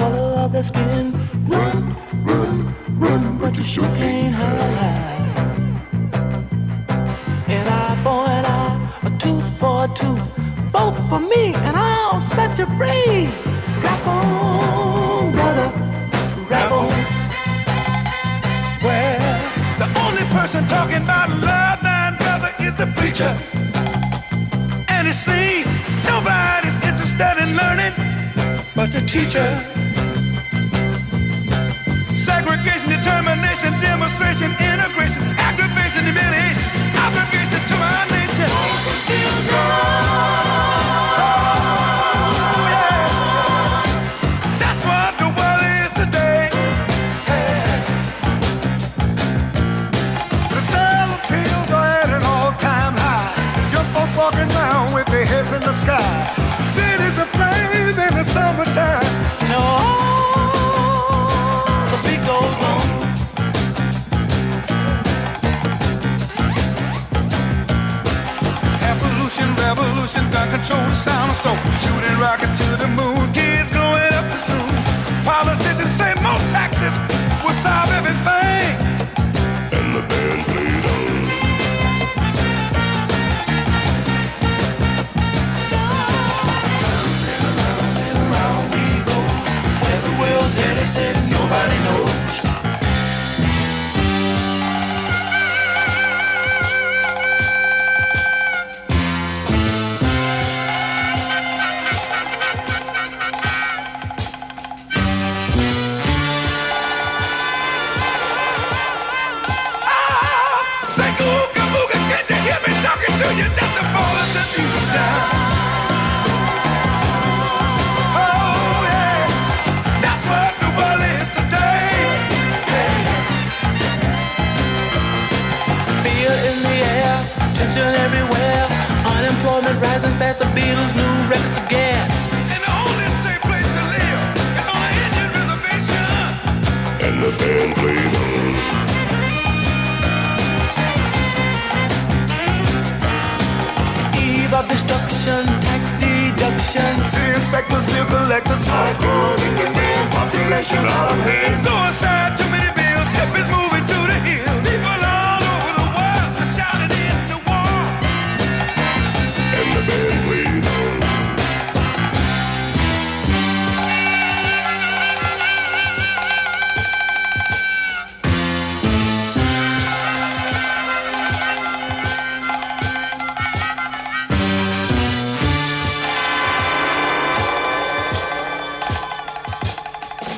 color of their skin. Run, run, run, but you sure can't hide. An eye for an eye, a tooth for a tooth, both for me, and I'll set you free. Rap on, brother, rap on. Well, the only person talking about love, thine brother, is the preacher. And it seems nobody's interested in learning but the teacher. Segregation, determination, demonstration, integration, aggravation, humiliation, obligation to our nation. That's what the world is today. The sale of pills are at an all-time high. Young folks walking around with their heads in the sky. Cities aflame in the summertime. No, the beat goes on. Evolution, revolution, gun control, the sound of soul. Shooting rockets to the moon, kids growing up too soon. Politicians say more taxes will solve everything. And the band played on. Said nobody knows. Say ooga booga, can't you hear me talking to you? Just the ball of the news down. Everywhere, unemployment rising fast, the Beatles' new records of gas. And the only safe place to live is on an Indian reservation. And the band played on. Eve of destruction, tax deduction. See inspectors, bill collectors, cycling the damn population out of hand. Suicide, too many bills, hippies moving to the hill. People all over the world are shouting in the war. And the band played on.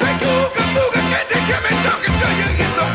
Say ooga booga, can't you hear me talking to you? It's a